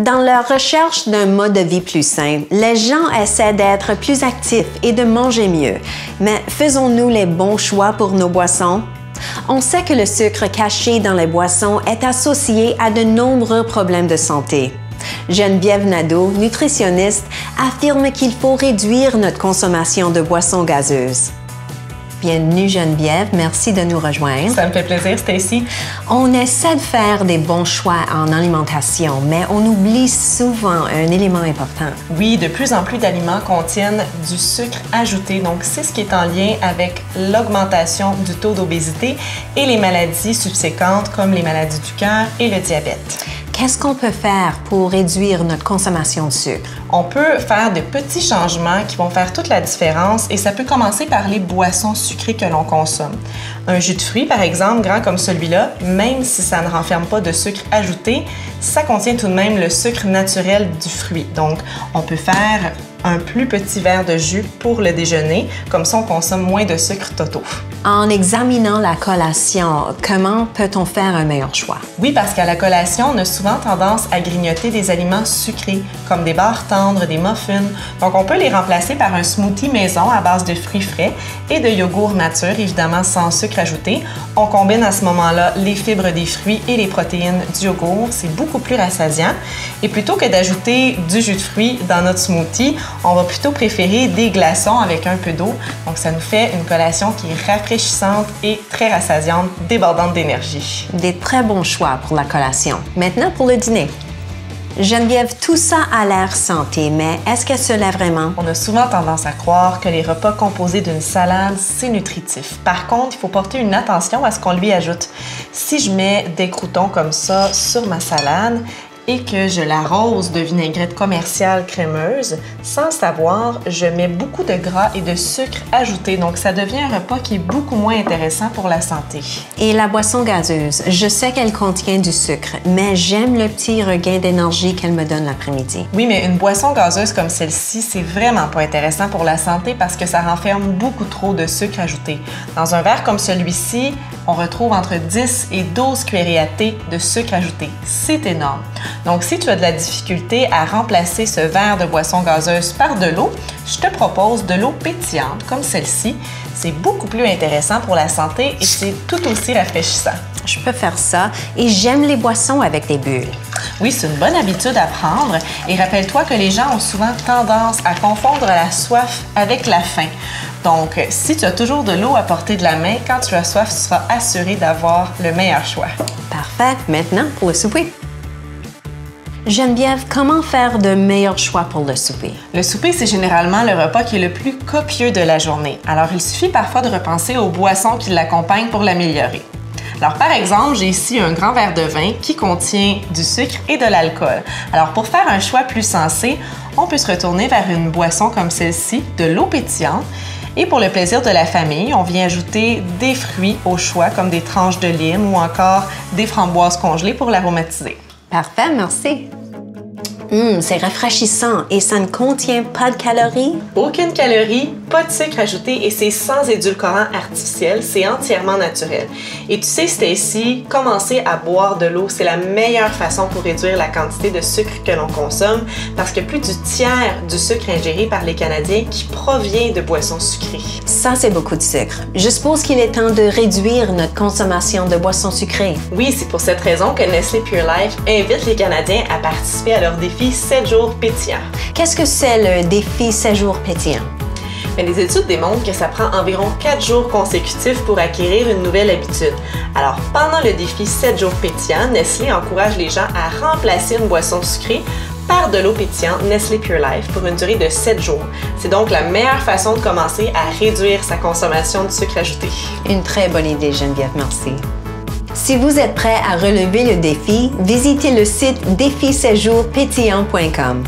Dans leur recherche d'un mode de vie plus sain, les gens essaient d'être plus actifs et de manger mieux. Mais faisons-nous les bons choix pour nos boissons? On sait que le sucre caché dans les boissons est associé à de nombreux problèmes de santé. Geneviève Nadeau, nutritionniste, affirme qu'il faut réduire notre consommation de boissons gazeuses. Bienvenue Geneviève, merci de nous rejoindre. Ça me fait plaisir, Stacy. On essaie de faire des bons choix en alimentation, mais on oublie souvent un élément important. Oui, de plus en plus d'aliments contiennent du sucre ajouté, donc c'est ce qui est en lien avec l'augmentation du taux d'obésité et les maladies subséquentes comme les maladies du cœur et le diabète. Qu'est-ce qu'on peut faire pour réduire notre consommation de sucre? On peut faire de petits changements qui vont faire toute la différence et ça peut commencer par les boissons sucrées que l'on consomme. Un jus de fruits, par exemple, grand comme celui-là, même si ça ne renferme pas de sucre ajouté, ça contient tout de même le sucre naturel du fruit. Donc, on peut faire un plus petit verre de jus pour le déjeuner, comme ça on consomme moins de sucre totaux. En examinant la collation, comment peut-on faire un meilleur choix? Oui, parce qu'à la collation, on a souvent tendance à grignoter des aliments sucrés, comme des barres tendres, des muffins. Donc on peut les remplacer par un smoothie maison à base de fruits frais et de yogourt nature, évidemment sans sucre ajouté. On combine à ce moment-là les fibres des fruits et les protéines du yogourt. C'est beaucoup plus rassasiant. Et plutôt que d'ajouter du jus de fruits dans notre smoothie, on va plutôt préférer des glaçons avec un peu d'eau. Donc, ça nous fait une collation qui est rafraîchissante et très rassasiante, débordante d'énergie. Des très bons choix pour la collation. Maintenant, pour le dîner. Geneviève, tout ça a l'air santé, mais est-ce que cela vraiment? On a souvent tendance à croire que les repas composés d'une salade, c'est nutritif. Par contre, il faut porter une attention à ce qu'on lui ajoute. Si je mets des croûtons comme ça sur ma salade, et que je l'arrose de vinaigrette commerciale crémeuse, sans le savoir, je mets beaucoup de gras et de sucre ajouté. Donc, ça devient un repas qui est beaucoup moins intéressant pour la santé. Et la boisson gazeuse, je sais qu'elle contient du sucre, mais j'aime le petit regain d'énergie qu'elle me donne l'après-midi. Oui, mais une boisson gazeuse comme celle-ci, c'est vraiment pas intéressant pour la santé parce que ça renferme beaucoup trop de sucre ajouté. Dans un verre comme celui-ci, on retrouve entre 10 et 12 cuillerées à thé de sucre ajouté. C'est énorme. Donc, si tu as de la difficulté à remplacer ce verre de boisson gazeuse par de l'eau, je te propose de l'eau pétillante comme celle-ci. C'est beaucoup plus intéressant pour la santé et c'est tout aussi rafraîchissant. Je peux faire ça et j'aime les boissons avec des bulles. Oui, c'est une bonne habitude à prendre et rappelle-toi que les gens ont souvent tendance à confondre la soif avec la faim. Donc, si tu as toujours de l'eau à portée de la main, quand tu as soif, tu seras assuré d'avoir le meilleur choix. Parfait. Maintenant, pour le souper. Geneviève, comment faire de meilleurs choix pour le souper? Le souper, c'est généralement le repas qui est le plus copieux de la journée. Alors, il suffit parfois de repenser aux boissons qui l'accompagnent pour l'améliorer. Alors, par exemple, j'ai ici un grand verre de vin qui contient du sucre et de l'alcool. Alors, pour faire un choix plus sensé, on peut se retourner vers une boisson comme celle-ci, de l'eau pétillante. Et pour le plaisir de la famille, on vient ajouter des fruits au choix, comme des tranches de lime ou encore des framboises congelées pour l'aromatiser. Parfait, merci. C'est rafraîchissant et ça ne contient pas de calories? Aucune calorie, pas de sucre ajouté et c'est sans édulcorant artificiel, c'est entièrement naturel. Et tu sais, Stacy, commencer à boire de l'eau, c'est la meilleure façon pour réduire la quantité de sucre que l'on consomme parce que plus du tiers du sucre ingéré par les Canadiens qui provient de boissons sucrées. Ça, c'est beaucoup de sucre. Je suppose qu'il est temps de réduire notre consommation de boissons sucrées. Oui, c'est pour cette raison que Nestlé Pure Life invite les Canadiens à participer à leur défi 7 jours pétillants. Qu'est-ce que c'est le défi 7 jours pétillants? Mais les études démontrent que ça prend environ 4 jours consécutifs pour acquérir une nouvelle habitude. Alors, pendant le défi 7 jours pétillants, Nestlé encourage les gens à remplacer une boisson sucrée par de l'eau pétillante Nestlé Pure Life pour une durée de 7 jours. C'est donc la meilleure façon de commencer à réduire sa consommation de sucre ajouté. Une très bonne idée, Geneviève, merci. Si vous êtes prêt à relever le défi, visitez le site défi7jours pétillant.com.